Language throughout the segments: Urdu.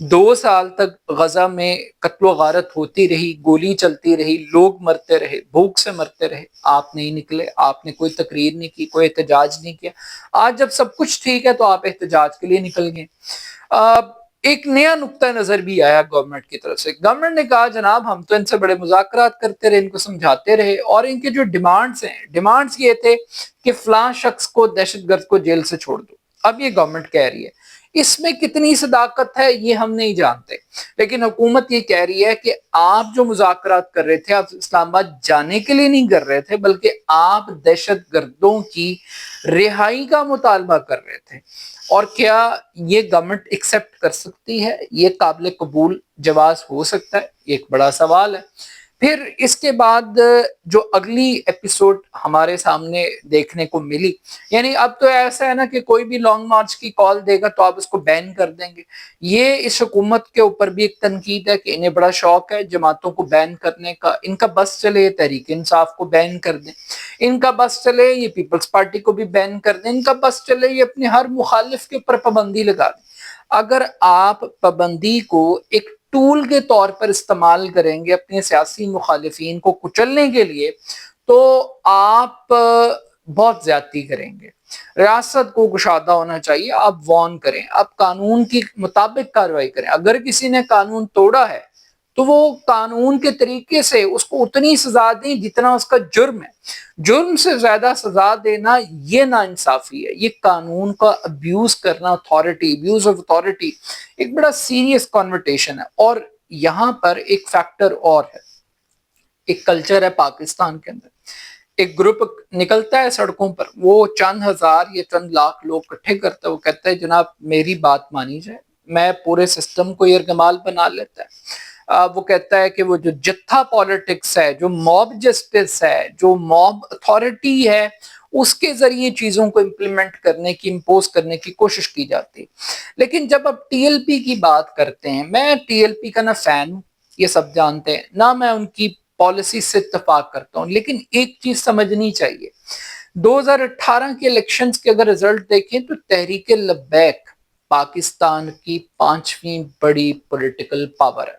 2 سال تک غزہ میں قتل و غارت ہوتی رہی، گولی چلتی رہی، لوگ مرتے رہے، بھوک سے مرتے رہے، آپ نہیں نکلے، آپ نے کوئی تقریر نہیں کی، کوئی احتجاج نہیں کیا۔ آج جب سب کچھ ٹھیک ہے تو آپ احتجاج کے لیے نکل گئے۔ ایک نیا نقطہ نظر بھی آیا گورنمنٹ کی طرف سے۔ گورنمنٹ نے کہا جناب ہم تو ان سے بڑے مذاکرات کرتے رہے، ان کو سمجھاتے رہے، اور ان کے جو ڈیمانڈز یہ تھے کہ فلاں شخص کو، دہشت گرد کو جیل سے چھوڑ دو۔ اب یہ گورنمنٹ کہہ رہی ہے، اس میں کتنی صداقت ہے یہ ہم نہیں جانتے، لیکن حکومت یہ کہہ رہی ہے کہ آپ جو مذاکرات کر رہے تھے، آپ اسلام آباد جانے کے لیے نہیں کر رہے تھے، بلکہ آپ دہشت گردوں کی رہائی کا مطالبہ کر رہے تھے۔ اور کیا یہ گورنمنٹ ایکسپٹ کر سکتی ہے؟ یہ قابل قبول جواز ہو سکتا ہے؟ ایک بڑا سوال ہے۔ پھر اس کے بعد جو اگلی ایپیسوڈ ہمارے سامنے دیکھنے کو ملی، یعنی اب تو ایسا ہے نا کہ کوئی بھی لانگ مارچ کی کال دے گا تو آپ اس کو بین کر دیں گے۔ یہ اس حکومت کے اوپر بھی ایک تنقید ہے کہ انہیں بڑا شوق ہے جماعتوں کو بین کرنے کا۔ ان کا بس چلے یہ تحریک انصاف کو بین کر دیں، ان کا بس چلے یہ پیپلز پارٹی کو بھی بین کر دیں، ان کا بس چلے یہ اپنے ہر مخالف کے اوپر پابندی لگا دیں۔ اگر آپ پابندی کو ایک ٹول کے طور پر استعمال کریں گے اپنے سیاسی مخالفین کو کچلنے کے لیے، تو آپ بہت زیادتی کریں گے۔ ریاست کو کشادہ ہونا چاہیے، آپ وارن کریں، آپ قانون کے مطابق کارروائی کریں۔ اگر کسی نے قانون توڑا ہے تو وہ قانون کے طریقے سے اس کو اتنی سزا دیں جتنا اس کا جرم ہے۔ جرم سے زیادہ سزا دینا یہ ناانصافی ہے، یہ قانون کا ابیوز کرنا، ابیوز آف اتھارٹی ایک بڑا سیریس کنورٹیشن ہے۔ اور یہاں پر ایک فیکٹر اور ہے، ایک کلچر ہے پاکستان کے اندر۔ ایک گروپ نکلتا ہے سڑکوں پر، وہ چند ہزار یا چند لاکھ لوگ اکٹھے کرتا ہے، وہ کہتا ہے جناب میری بات مانی جائے، میں پورے سسٹم کو یرغمال بنا لیتا ہے۔ وہ کہتا ہے کہ وہ جو جتھا پالیٹکس ہے، جو موب جسٹس ہے، جو موب اتھارٹی ہے، اس کے ذریعے چیزوں کو امپلیمنٹ کرنے کی، امپوز کرنے کی کوشش کی جاتی ہے۔ لیکن جب آپ ٹی ایل پی کی بات کرتے ہیں، میں ٹی ایل پی کا نہ فین ہوں، یہ سب جانتے ہیں، نہ میں ان کی پالیسی سے اتفاق کرتا ہوں، لیکن ایک چیز سمجھنی چاہیے۔ 2018 کے الیکشنز کے اگر رزلٹ دیکھیں تو تحریک لبیک پاکستان کی 5ویں بڑی پولیٹیکل پاور ہے،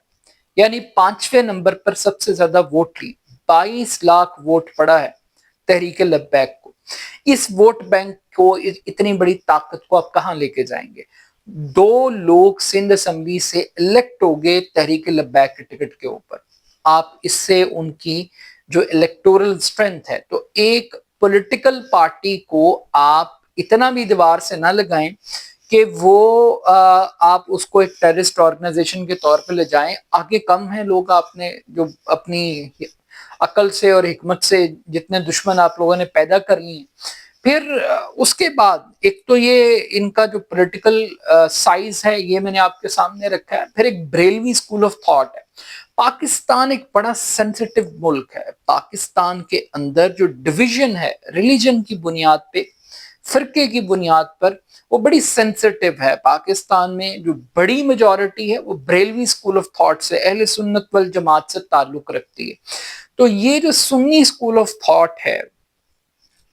یعنی 5ویں نمبر پر سب سے زیادہ ووٹ لی، 22 لاکھ ووٹ پڑا ہے تحریک لبیک کو۔ اس ووٹ بینک کو، اتنی بڑی طاقت کو آپ کہاں لے کے جائیں گے؟ 2 لوگ سندھ اسمبلی سے الیکٹ ہو گئے تحریک لبیک کے ٹکٹ کے اوپر۔ آپ اس سے ان کی جو الیکٹورل اسٹرینتھ ہے، تو ایک پولیٹیکل پارٹی کو آپ اتنا بھی دیوار سے نہ لگائیں کہ وہ آپ اس کو ایک ٹیررسٹ آرگنائزیشن کے طور پہ لے جائیں۔ آگے کم ہیں لوگ، آپ نے جو اپنی عقل سے اور حکمت سے جتنے دشمن آپ لوگوں نے پیدا کر لی ہیں۔ پھر اس کے بعد ایک تو یہ ان کا جو پولیٹیکل سائز ہے یہ میں نے آپ کے سامنے رکھا ہے۔ پھر ایک بریلوی اسکول آف تھاٹ ہے۔ پاکستان ایک بڑا سینسٹیو ملک ہے، پاکستان کے اندر جو ڈویژن ہے ریلیجن کی بنیاد پہ، فرقے کی بنیاد پر، وہ بڑی سینسٹیو ہے۔ پاکستان میں جو بڑی میجورٹی ہے وہ بریلوی اسکول آف تھاٹ سے، اہل سنت والجماعت سے تعلق رکھتی ہے۔ تو یہ جو سنی اسکول آف تھاٹ ہے،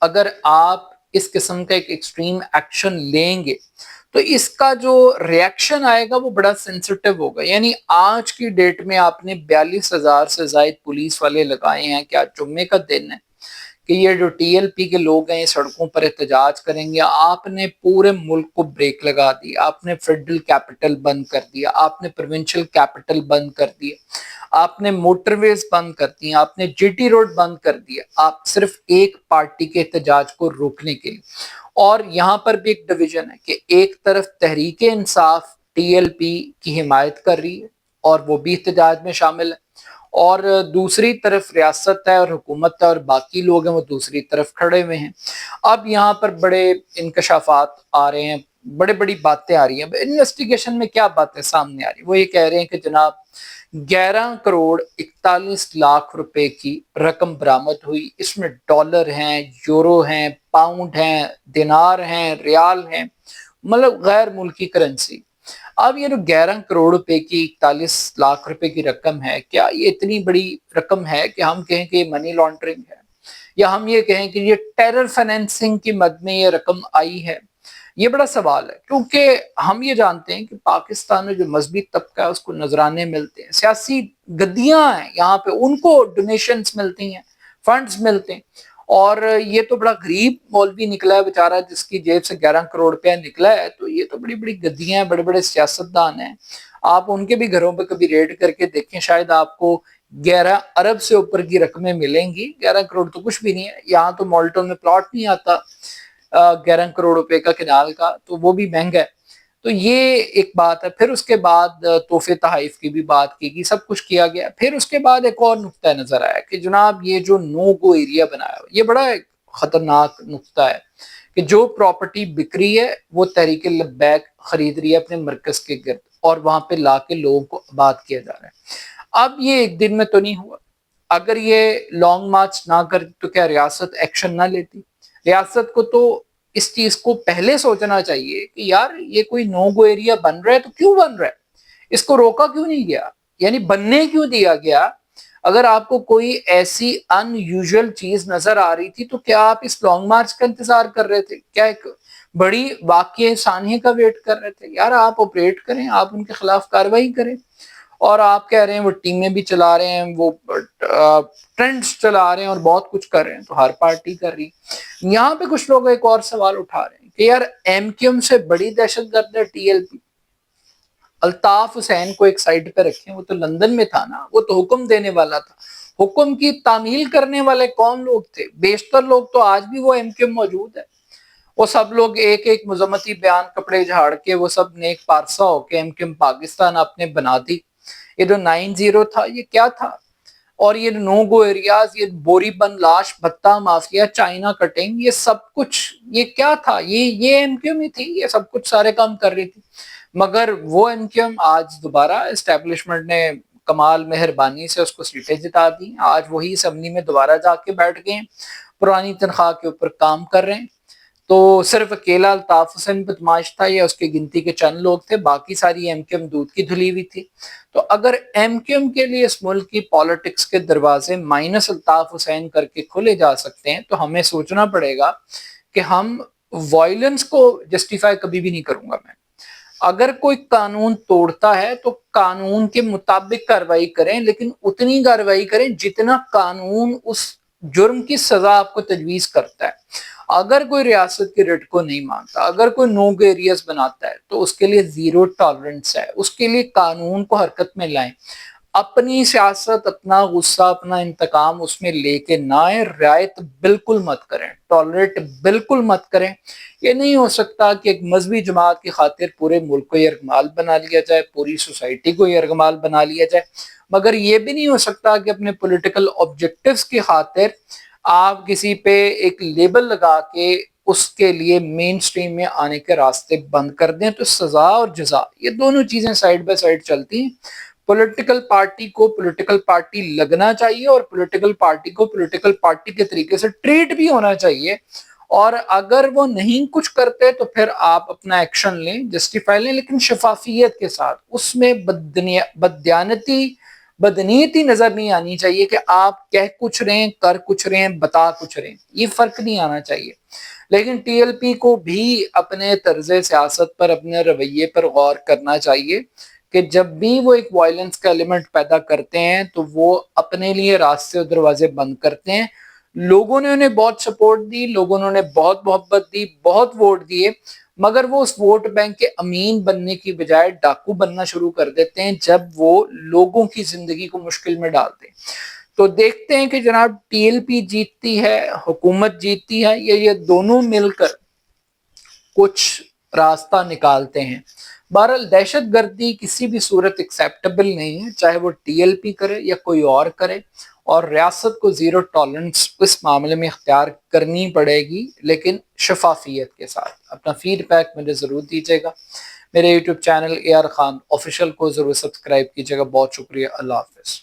اگر آپ اس قسم کا ایک ایکسٹریم ایکشن لیں گے تو اس کا جو ریاکشن آئے گا وہ بڑا سینسٹیو ہوگا۔ یعنی آج کی ڈیٹ میں آپ نے 42,000 سے زائد پولیس والے لگائے ہیں کہ آج جمعے کا دن ہے کہ یہ جو ٹی ایل پی کے لوگ ہیں یہ سڑکوں پر احتجاج کریں گے۔ آپ نے پورے ملک کو بریک لگا دی، آپ نے فیڈرل کیپٹل بند کر دیا، آپ نے پروونشل کیپٹل بند کر دیا، آپ نے موٹر ویز بند کر دی، آپ نے جی ٹی روڈ بند کر دیا، آپ صرف ایک پارٹی کے احتجاج کو روکنے کے لیے۔ اور یہاں پر بھی ایک ڈویژن ہے کہ ایک طرف Tehreek Insaf T L P کی حمایت کر رہی ہے اور وہ بھی احتجاج میں شامل ہے، اور دوسری طرف ریاست ہے اور حکومت ہے اور باقی لوگ ہیں وہ دوسری طرف کھڑے ہوئے ہیں۔ اب یہاں پر بڑے انکشافات آ رہے ہیں، بڑی باتیں آ رہی ہیں۔ انویسٹیگیشن میں کیا باتیں سامنے آ رہی ہیں؟ وہ یہ کہہ رہے ہیں کہ جناب 11,41 کروڑ روپے کی رقم برآمد ہوئی، اس میں ڈالر ہیں، یورو ہیں، پاؤنڈ ہیں، دینار ہیں، ریال ہیں، مطلب غیر ملکی کرنسی۔ اب یہ جو 11 کروڑ روپے کی 41 لاکھ روپے کی رقم ہے، کیا یہ اتنی بڑی رقم ہے کہ ہم کہیں کہ یہ منی لانڈرنگ ہے، یا ہم یہ کہیں کہ یہ ٹیرر فائنینسنگ کی مد میں یہ رقم آئی ہے، یہ بڑا سوال ہے، کیونکہ ہم یہ جانتے ہیں کہ پاکستان میں جو مذہبی طبقہ ہے اس کو نذرانے ملتے ہیں، سیاسی گدیاں ہیں یہاں پہ، ان کو ڈونیشنز ملتی ہیں، فنڈز ملتے ہیں، اور یہ تو بڑا غریب مولوی نکلا ہے بیچارہ جس کی جیب سے 11 کروڑ روپیہ نکلا ہے، تو یہ تو بڑی بڑی گدیاں ہیں، بڑے بڑے سیاستدان ہیں، آپ ان کے بھی گھروں پہ کبھی ریڈ کر کے دیکھیں، شاید آپ کو 11 ارب سے اوپر کی رقمیں ملیں گی۔ 11 کروڑ تو کچھ بھی نہیں ہے، یہاں تو مالٹون میں پلاٹ نہیں آتا 11 کروڑ روپے کا کنال کا، تو وہ بھی مہنگا ہے۔ تو یہ ایک بات ہے۔ پھر اس کے بعد تحفے تحائف کی بھی بات کی گئی، سب کچھ کیا گیا۔ پھر اس کے بعد ایک اور نقطہ نظر آیا کہ جناب یہ جو نو گو ایریا بنایا ہوا، یہ بڑا ایک خطرناک نقطہ ہے کہ جو پراپرٹی بک رہی ہے وہ تحریک لبیک خرید رہی ہے اپنے مرکز کے گرد، اور وہاں پہ لا کے لوگوں کو آباد کیا جا رہا ہے۔ اب یہ ایک دن میں تو نہیں ہوا، اگر یہ لانگ مارچ نہ کرتی تو کیا ریاست ایکشن نہ لیتی؟ ریاست کو تو اس چیز کو پہلے سوچنا چاہیے کہ یار یہ کوئی نو گو ایریا بن رہا ہے تو کیوں بن رہا ہے، اس کو روکا کیوں نہیں گیا، یعنی بننے کیوں دیا گیا؟ اگر آپ کو کوئی ایسی ان یوزول چیز نظر آ رہی تھی تو کیا آپ اس لانگ مارچ کا انتظار کر رہے تھے؟ کیا ایک بڑی واقعہ ثانیہ کا ویٹ کر رہے تھے؟ یار آپ آپریٹ کریں، آپ ان کے خلاف کاروائی کریں۔ اور آپ کہہ رہے ہیں وہ ٹیمیں بھی چلا رہے ہیں، وہ ٹرینڈز چلا رہے ہیں اور بہت کچھ کر رہے ہیں، تو ہر پارٹی کر رہی ہے۔ یہاں پہ کچھ لوگ ایک اور سوال اٹھا رہے ہیں کہ یار ایم کیو ایم سے بڑی دہشت گرد ہے T L P. Altaf Hussain کو ایک سائڈ پہ رکھیں، وہ تو لندن میں تھا نا، وہ تو حکم دینے والا تھا، حکم کی تعمیل کرنے والے کون لوگ تھے؟ بیشتر لوگ تو آج بھی وہ ایم کیو ایم موجود ہے، وہ سب لوگ ایک ایک مذمتی بیان کپڑے جھاڑ کے وہ سب نیک پارسا ہو کے ایم کیو ایم پاکستان آپ نے بنا دی۔ یہ جو 9-0 تھا یہ کیا تھا؟ اور یہ نو گو ایریاز، یہ بوری بن لاش بھتہ مافیا، چائنا کٹنگ، یہ سب کچھ یہ کیا تھا؟ یہ ایم کیو ایم ہی تھی، یہ سب کچھ سارے کام کر رہی تھی۔ مگر وہ ایم کیو ایم آج دوبارہ اسٹیبلشمنٹ نے کمال مہربانی سے اس کو سیٹیں جتا دی، آج وہی اسمبلی میں دوبارہ جا کے بیٹھ گئے ہیں، پرانی تنخواہ کے اوپر کام کر رہے ہیں۔ تو صرف اکیلا الطاف حسین بدماش تھا یا اس کی گنتی کے چند لوگ تھے، باقی ساری ایم کیو ایم دودھ کی دھلی ہوئی تھی۔ تو اگر ایم کیو ایم کے لیے اس ملک کی پالیٹکس کے دروازے مائنس الطاف حسین کر کے کھلے جا سکتے ہیں، تو ہمیں سوچنا پڑے گا کہ ہم وائلنس کو جسٹیفائی کبھی بھی نہیں کروں گا میں۔ اگر کوئی قانون توڑتا ہے تو قانون کے مطابق کارروائی کریں، لیکن اتنی کارروائی کریں جتنا قانون اس جرم کی سزا آپ کو تجویز کرتا ہے۔ اگر کوئی ریاست کے ریٹ کو نہیں مانتا، اگر کوئی نو گو ایریاز بناتا ہے تو اس کے لیے زیرو ٹالرنس ہے، اس کے لیے قانون کو حرکت میں لائیں۔ اپنی سیاست، اپنا غصہ، اپنا انتقام اس میں لے کے نہ آئیں، رعایت بالکل مت کریں، ٹالریٹ بالکل مت کریں۔ یہ نہیں ہو سکتا کہ ایک مذہبی جماعت کی خاطر پورے ملک کو یرغمال بنا لیا جائے، پوری سوسائٹی کو یرغمال بنا لیا جائے، مگر یہ بھی نہیں ہو سکتا کہ اپنے پولیٹیکل آبجیکٹیوز کی خاطر آپ کسی پہ ایک لیبل لگا کے اس کے لیے مین سٹریم میں آنے کے راستے بند کر دیں۔ تو سزا اور جزا یہ دونوں چیزیں سائیڈ بائی سائیڈ چلتی ہیں۔ پولیٹیکل پارٹی کو پولیٹیکل پارٹی لگنا چاہیے، اور پولیٹیکل پارٹی کو پولیٹیکل پارٹی کے طریقے سے ٹریٹ بھی ہونا چاہیے، اور اگر وہ نہیں کچھ کرتے تو پھر آپ اپنا ایکشن لیں، جسٹیفائی لیں، لیکن شفافیت کے ساتھ۔ اس میں بدنیتی نظر نہیں آنی چاہیے کہ آپ کہہ کچھ رہے ہیں، کر کچھ رہے ہیں، بتا کچھ رہے ہیں، یہ فرق نہیں آنا چاہیے۔ لیکن ٹی ایل پی کو بھی اپنے طرز سیاست پر، اپنے رویے پر غور کرنا چاہیے کہ جب بھی وہ ایک وائلنس کا ایلیمنٹ پیدا کرتے ہیں تو وہ اپنے لیے راستے اور دروازے بند کرتے ہیں۔ لوگوں نے انہیں بہت سپورٹ دی، لوگوں نے انہیں بہت محبت دی، بہت ووٹ دیے، مگر وہ اس ووٹ بینک کے امین بننے کی بجائے ڈاکو بننا شروع کر دیتے ہیں جب وہ لوگوں کی زندگی کو مشکل میں ڈالتے ہیں۔ تو دیکھتے ہیں کہ جناب ٹی ایل پی جیتتی ہے، حکومت جیتتی ہے، یا یہ دونوں مل کر کچھ راستہ نکالتے ہیں۔ بہرحال دہشت گردی کسی بھی صورت ایکسیپٹیبل نہیں ہے، چاہے وہ ٹی ایل پی کرے یا کوئی اور کرے، اور ریاست کو زیرو ٹالرنس اس معاملے میں اختیار کرنی پڑے گی، لیکن شفافیت کے ساتھ۔ اپنا فیڈ بیک مجھے ضرور دیجیے گا۔ میرے YouTube channel A R Khan official کو ضرور سبسکرائب کیجیے گا۔ بہت شکریہ، اللہ حافظ۔